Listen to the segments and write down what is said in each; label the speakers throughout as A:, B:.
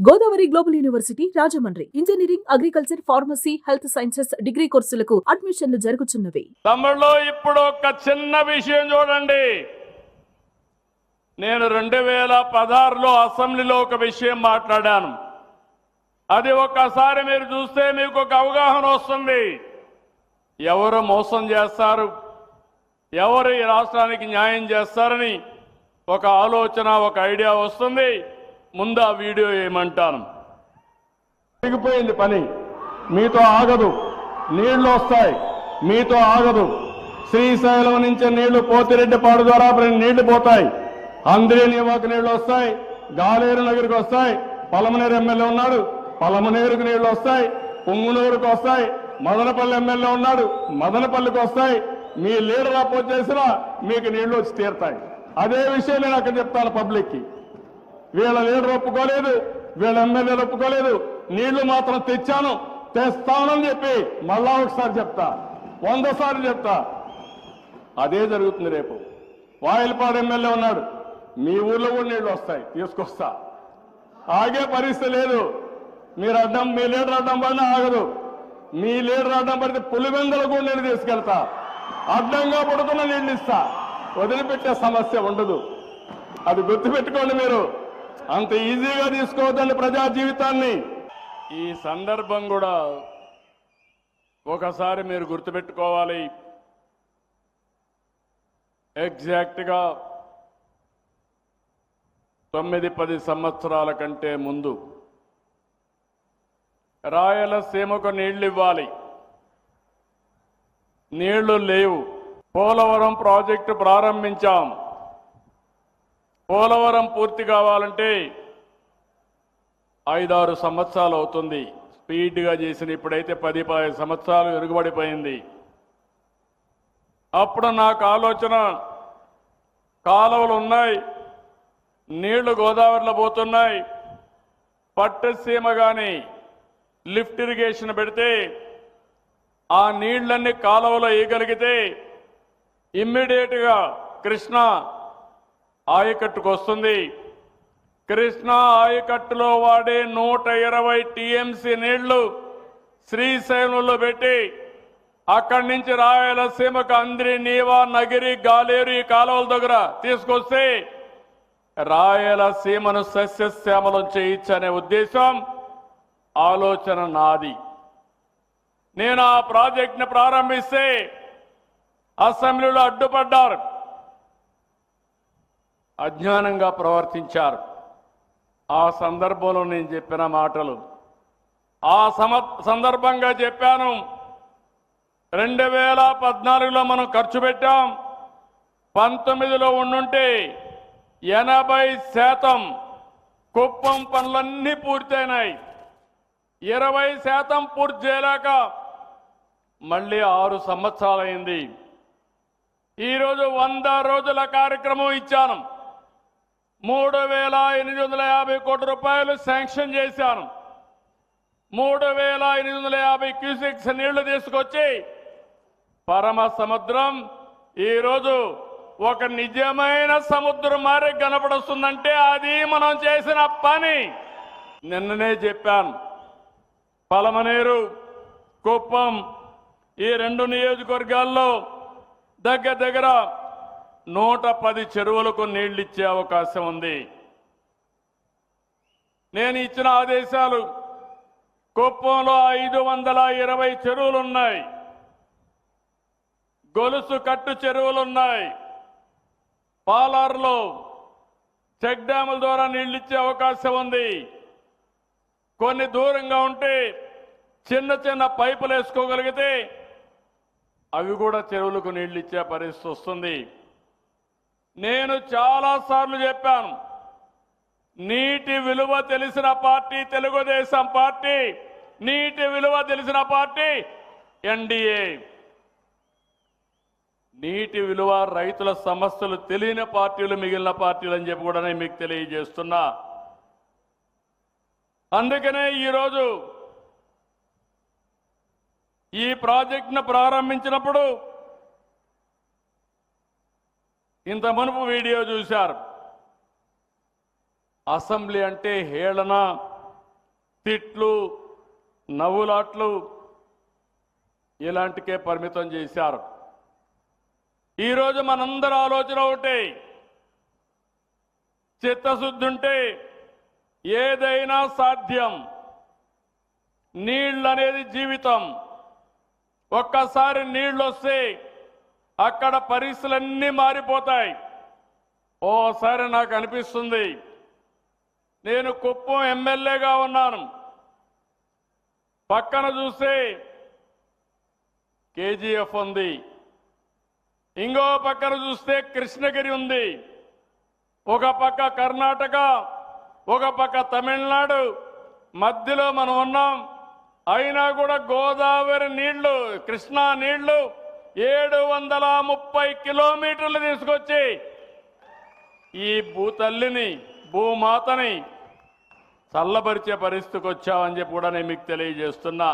A: Godavari global university Rajahmundry engineering, agriculture, pharmacy, health sciences degree కోర్సులకు అడ్మిషన్లు జరుగుతున్నవి.
B: తమిళలో ఇప్పుడు ఒక చిన్న విషయం చూడండి. నేను 2016లో అసెంబ్లీలో ఒక విషయం మాట్లాడాను. అది ఒక్కసారి మీరు చూస్తే మీకు ఒక అవగాహన వస్తుంది. ఎవరు మోసం చేస్తారు, ఎవరు ఈ రాష్ట్రానికి న్యాయం చేస్తారని ఒక ఆలోచన, ఒక ఐడియా వస్తుంది. ముందు ఆ వీడియో ఏమంటాను. జరిగిపోయింది పని, మీతో ఆగదు. నీళ్లు వస్తాయి, మీతో ఆగదు. శ్రీశైలం నుంచి నీళ్లు పోతిరెడ్డిపాడు ద్వారా నీళ్లు పోతాయి. అంద్రేనివాకు నీళ్లు వస్తాయి, గాలేరు నగరికి వస్తాయి. పలమనేరు ఎమ్మెల్యే ఉన్నాడు, పలమనేరుకు నీళ్లు వస్తాయి. పుంగునూరుకు వస్తాయి. మదనపల్లి ఎమ్మెల్యే ఉన్నాడు, మదనపల్లికి వస్తాయి. మీ లీడర్ అపోజ్ చేసినా మీకు నీళ్లు వచ్చి తీరుతాయి. అదే విషయం నేను అక్కడ చెప్తాను పబ్లిక్కి. వీళ్ళ లీడర్ ఒప్పుకోలేదు, వీళ్ళ ఎమ్మెల్యేలు ఒప్పుకోలేదు. నీళ్లు మాత్రం తెచ్చాను, తెస్తానని చెప్పి మళ్ళా ఒకసారి చెప్తా, 100 సార్లు చెప్తా. అదే జరుగుతుంది రేపు. వాయిల్పాడు ఎమ్మెల్యే ఉన్నాడు, మీ ఊర్లో కూడా నీళ్లు వస్తాయి, తీసుకొస్తా. ఆగే పరిస్థితి లేదు. మీరు అడ్డం, మీ లీడర్ అడ్డం పడినా ఆగదు. మీ లీడర్ అడ్డం పడితే పులివెందులు కూడా నేను తీసుకెళ్తా. అడ్డంగా పడుతున్న నీళ్ళు ఇస్తా, వదిలిపెట్టే సమస్య ఉండదు. అది గుర్తుపెట్టుకోండి. మీరు అంత ఈజీగా తీసుకోవద్దండి ప్రజా జీవితాన్ని. ఈ సందర్భం కూడా ఒకసారి మీరు గుర్తుపెట్టుకోవాలి. ఎగ్జాక్ట్గా 9-10 సంవత్సరాల కంటే ముందు రాయలసీమకు నీళ్లు ఇవ్వాలి, నీళ్లు లేవు. పోలవరం ప్రాజెక్టు ప్రారంభించాం. పోలవరం పూర్తి కావాలంటే 5-6 సంవత్సరాలు అవుతుంది. స్పీడ్గా చేసిన ఇప్పుడైతే 10-15 సంవత్సరాలు వెనుకబడిపోయింది. అప్పుడు నాకు ఆలోచన, కాలువలు ఉన్నాయి, నీళ్లు గోదావరిలో పోతున్నాయి, పట్టసీమ కానీ లిఫ్ట్ ఇరిగేషన్ పెడితే ఆ నీళ్లన్నీ కాలువలో వేయగలిగితే ఇమ్మీడియట్గా కృష్ణా ఆయకట్టుకు వస్తుంది. కృష్ణా ఆయకట్టులో వాడే 120 టీఎంసీ నీళ్లు శ్రీశైలంలో పెట్టి అక్కడి నుంచి రాయలసీమకు అంద్రి, నీవా, నగిరి, గాలేరు ఈ కాలువల దగ్గర తీసుకొస్తే రాయలసీమను సస్యశ్యామలం చేయించనే ఉద్దేశం, ఆలోచన నాది. నేను ఆ ప్రాజెక్టును ప్రారంభిస్తే అసెంబ్లీలో అడ్డుపడ్డారు, అజ్ఞానంగా ప్రవర్తించారు. ఆ సందర్భంలో నేను చెప్పిన మాటలు, ఆ సందర్భంగా చెప్పాను. 2014లో మనం ఖర్చు పెట్టాం, 19లో ఉండుంటే 80% కుప్పం పనులన్నీ పూర్తయినాయి. 20% పూర్తి చేయలేక మళ్ళీ 6 సంవత్సరాలైంది. ఈరోజు 100 రోజుల కార్యక్రమం ఇచ్చాను. 3,850 కోట్ల రూపాయలు శాంక్షన్ చేశాను. 3,850 క్యూసెక్స్ నీళ్లు తీసుకొచ్చి పరమ సముద్రం ఈరోజు ఒక నిజమైన సముద్రం మారే కనపడుస్తుందంటే అది మనం చేసిన పని. నిన్ననే చెప్పాను, పలమనేరు, కుప్పం ఈ 2 నియోజకవర్గాల్లో దగ్గర 110 చెరువులకు నీళ్లు ఇచ్చే అవకాశం ఉంది. నేను ఇచ్చిన ఆదేశాలు, కుప్పంలో 520 చెరువులున్నాయి, గొలుసు కట్టు చెరువులున్నాయి. పాలారులో చెక్ డ్యాముల ద్వారా నీళ్లు ఇచ్చే అవకాశం ఉంది. కొన్ని దూరంగా ఉంటే చిన్న పైపులు వేసుకోగలిగితే అవి కూడా చెరువులకు నీళ్లు ఇచ్చే పరిస్థితి వస్తుంది. నేను చాలాసార్లు చెప్పాను, నీటి విలువ తెలిసిన పార్టీ తెలుగుదేశం పార్టీ, నీటి విలువ తెలిసిన పార్టీ ఎన్డీఏ. నీటి విలువ, రైతుల సమస్యలు తెలియని పార్టీలు మిగిలిన పార్టీలు అని చెప్పి కూడా నేను మీకు తెలియజేస్తున్నా. అందుకనే ఈరోజు ఈ ప్రాజెక్టును ప్రారంభించినప్పుడు ఇంత మునుపు వీడియో చూశారు. అసెంబ్లీ అంటే హేళన, తిట్లు, నవ్వులాట్లు ఇలాంటికే పరిమితం చేశారు. ఈరోజు మనందరి ఆలోచన ఒకటే, చిత్తశుద్ధి ఉంటే ఏదైనా సాధ్యం. నీళ్ళు అనేది జీవితం. ఒక్కసారి నీళ్ళు వస్తే అక్కడ పరిస్థితులన్నీ మారిపోతాయి. ఓసారి నాకు అనిపిస్తుంది, నేను కుప్పం ఎమ్మెల్యేగా ఉన్నాను, పక్కన చూస్తే కేజీఎఫ్ ఉంది, ఇంకో పక్కన చూస్తే కృష్ణగిరి ఉంది, ఒక పక్క కర్ణాటక, ఒక పక్క తమిళనాడు, మధ్యలో మనం ఉన్నాం. అయినా కూడా గోదావరి నీళ్లు, కృష్ణా నీళ్లు 730 కిలోమీటర్లు తీసుకొచ్చి ఈ భూతల్లిని, భూమాతని చల్లబరిచే పరిస్థితికి వచ్చామని చెప్పి కూడా నేను మీకు తెలియజేస్తున్నా.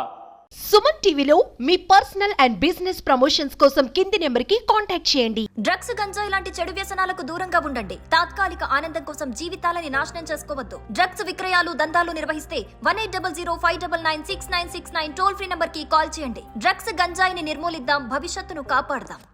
C: సుమన్ టీవీలో మీ పర్సనల్ అండ్ బిజినెస్ ప్రమోషన్స్ కోసం కింది నెంబర్కి కాంటాక్ట్ చేయండి.
D: డ్రగ్స్, గంజాయి లాంటి చెడు వ్యసనాలకు దూరంగా ఉండండి. తాత్కాలిక ఆనందం కోసం జీవితాలని నాశనం చేసుకోవద్దు. డ్రగ్స్ విక్రయాలు, దందాలు నిర్వహిస్తే 1800-599-6969 టోల్ ఫ్రీ నంబర్ కి కాల్ చేయండి. డ్రగ్స్, గంజాయిని నిర్మూలిద్దాం, భవిష్యత్తును కాపాడదాం.